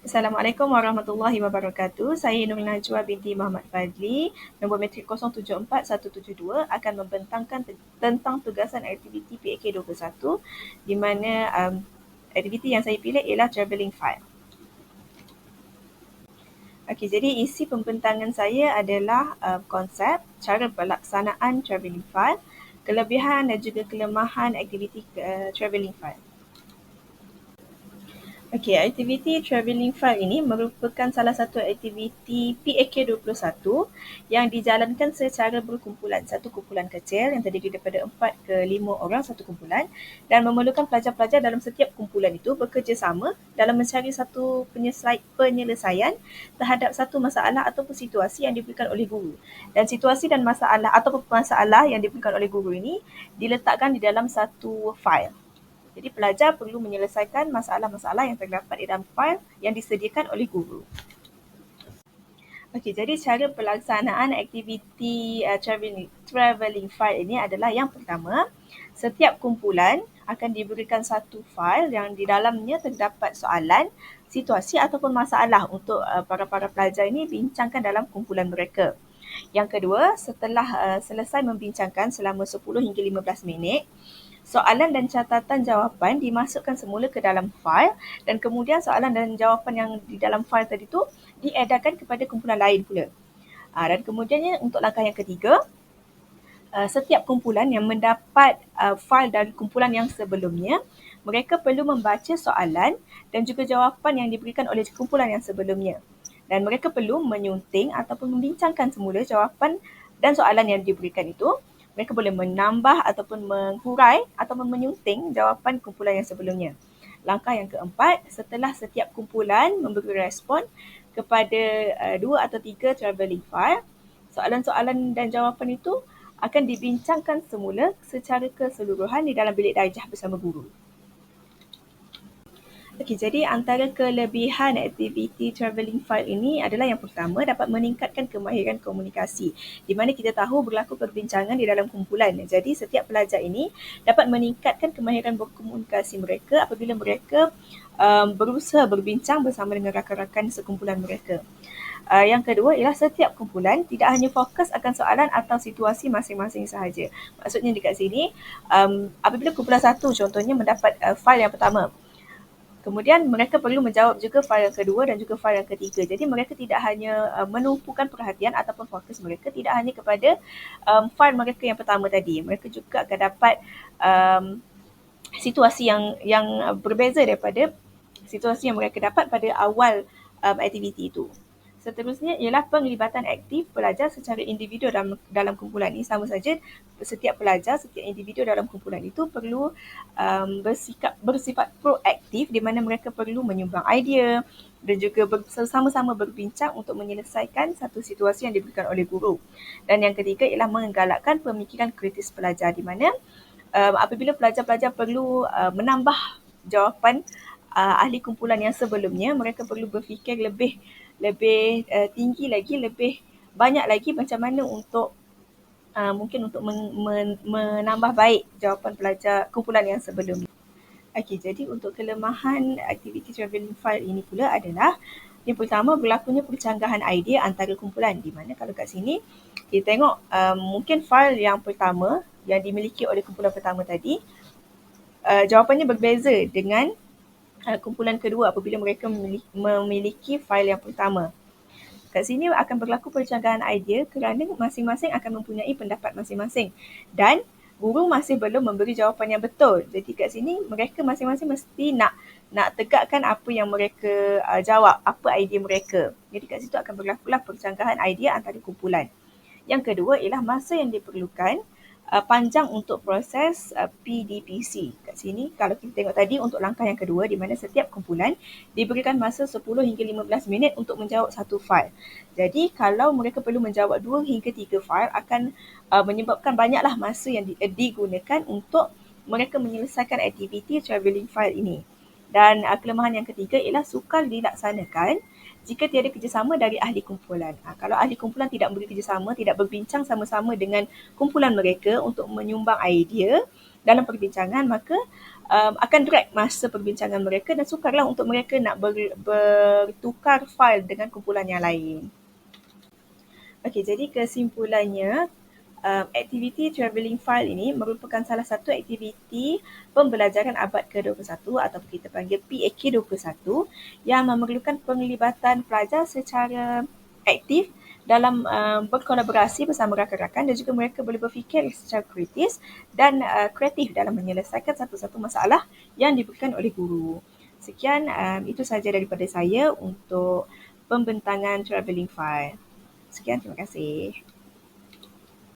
Assalamualaikum warahmatullahi wabarakatuh. Saya Nur Najwa binti Muhammad Fadli, nombor matrik 074172 akan membentangkan tentang tugasan aktiviti PAK 21 di mana aktiviti yang saya pilih ialah travelling file. Okey, jadi isi pembentangan saya adalah konsep, cara pelaksanaan travelling file, kelebihan dan juga kelemahan aktiviti travelling file. Okey, aktiviti travelling file ini merupakan salah satu aktiviti PAK 21 yang dijalankan secara berkumpulan. Satu kumpulan kecil yang terdiri daripada 4 ke 5 orang satu kumpulan dan memerlukan pelajar-pelajar dalam setiap kumpulan itu bekerjasama dalam mencari satu penyelesaian terhadap satu masalah ataupun situasi yang diberikan oleh guru. Dan situasi dan masalah ataupun masalah yang diberikan oleh guru ini diletakkan di dalam satu file. Jadi pelajar perlu menyelesaikan masalah-masalah yang terdapat di dalam fail yang disediakan oleh guru. Okey, jadi cara pelaksanaan aktiviti travelling file ini adalah yang pertama, setiap kumpulan akan diberikan satu fail yang di dalamnya terdapat soalan, situasi ataupun masalah untuk para pelajar ini bincangkan dalam kumpulan mereka. Yang kedua, setelah selesai membincangkan selama 10 hingga 15 minit, soalan dan catatan jawapan dimasukkan semula ke dalam fail dan kemudian soalan dan jawapan yang di dalam fail tadi tu diedarkan kepada kumpulan lain pula. Dan kemudiannya untuk langkah yang ketiga, setiap kumpulan yang mendapat fail dari kumpulan yang sebelumnya, mereka perlu membaca soalan dan juga jawapan yang diberikan oleh kumpulan yang sebelumnya. Dan mereka perlu menyunting ataupun membincangkan semula jawapan dan soalan yang diberikan itu. Mereka boleh menambah ataupun menghurai ataupun menyunting jawapan kumpulan yang sebelumnya. Langkah yang keempat, setelah setiap kumpulan memberi respon kepada 2 atau 3 travelling file, soalan-soalan dan jawapan itu akan dibincangkan semula secara keseluruhan di dalam bilik darjah bersama guru. Okey, jadi antara kelebihan aktiviti travelling file ini adalah yang pertama dapat meningkatkan kemahiran komunikasi di mana kita tahu berlaku perbincangan di dalam kumpulan. Jadi setiap pelajar ini dapat meningkatkan kemahiran berkomunikasi mereka apabila mereka berusaha berbincang bersama dengan rakan-rakan sekumpulan mereka. Yang kedua ialah setiap kumpulan tidak hanya fokus akan soalan atau situasi masing-masing sahaja. Maksudnya dekat sini, apabila kumpulan satu contohnya mendapat fail yang pertama, kemudian mereka perlu menjawab juga fail yang kedua dan juga fail yang ketiga. Jadi mereka tidak hanya menumpukan perhatian ataupun fokus mereka tidak hanya kepada fail mereka yang pertama tadi. Mereka juga akan dapat situasi yang berbeza daripada situasi yang mereka dapat pada awal aktiviti itu. Seterusnya ialah penglibatan aktif pelajar secara individu dalam kumpulan ini. Sama saja setiap pelajar, setiap individu dalam kumpulan itu perlu bersifat proaktif di mana mereka perlu menyumbang idea dan juga bersama-sama berbincang untuk menyelesaikan satu situasi yang diberikan oleh guru. Dan yang ketiga ialah menggalakkan pemikiran kritis pelajar di mana apabila pelajar-pelajar perlu menambah jawapan ahli kumpulan yang sebelumnya, mereka perlu berfikir lebih tinggi lagi, lebih banyak lagi macam mana untuk mungkin untuk menambah baik jawapan pelajar kumpulan yang sebelumnya. Okey, jadi untuk kelemahan aktiviti travelling file ini pula adalah yang pertama berlakunya percanggahan idea antara kumpulan di mana kalau kat sini kita tengok mungkin file yang pertama yang dimiliki oleh kumpulan pertama tadi jawapannya berbeza dengan kumpulan kedua apabila mereka memiliki file yang pertama. Kat sini akan berlaku percanggahan idea kerana masing-masing akan mempunyai pendapat masing-masing dan guru masih belum memberi jawapan yang betul. Jadi kat sini mereka masing-masing mesti nak tegakkan apa yang mereka jawab, apa idea mereka. Jadi kat situ akan berlakulah percanggahan idea antara kumpulan. Yang kedua ialah masa yang diperlukan panjang untuk proses PDPC. Kat sini kalau kita tengok tadi untuk langkah yang kedua di mana setiap kumpulan diberikan masa 10 hingga 15 minit untuk menjawab satu fail. Jadi kalau mereka perlu menjawab 2 hingga 3 fail akan menyebabkan banyaklah masa yang digunakan untuk mereka menyelesaikan aktiviti travelling file ini. Dan kelemahan yang ketiga ialah sukar dilaksanakan jika tiada kerjasama dari ahli kumpulan. Kalau ahli kumpulan tidak beri kerjasama, tidak berbincang sama-sama dengan kumpulan mereka untuk menyumbang idea dalam perbincangan, maka akan drag masa perbincangan mereka dan sukarlah untuk mereka nak bertukar fail dengan kumpulan yang lain. Okey, jadi kesimpulannya, aktiviti travelling file ini merupakan salah satu aktiviti pembelajaran abad ke-21 atau kita panggil PAK21 yang memerlukan penglibatan pelajar secara aktif dalam berkolaborasi bersama rakan-rakan dan juga mereka boleh berfikir secara kritis dan kreatif dalam menyelesaikan satu-satu masalah yang diberikan oleh guru. Sekian, itu sahaja daripada saya untuk pembentangan travelling file. Sekian, terima kasih.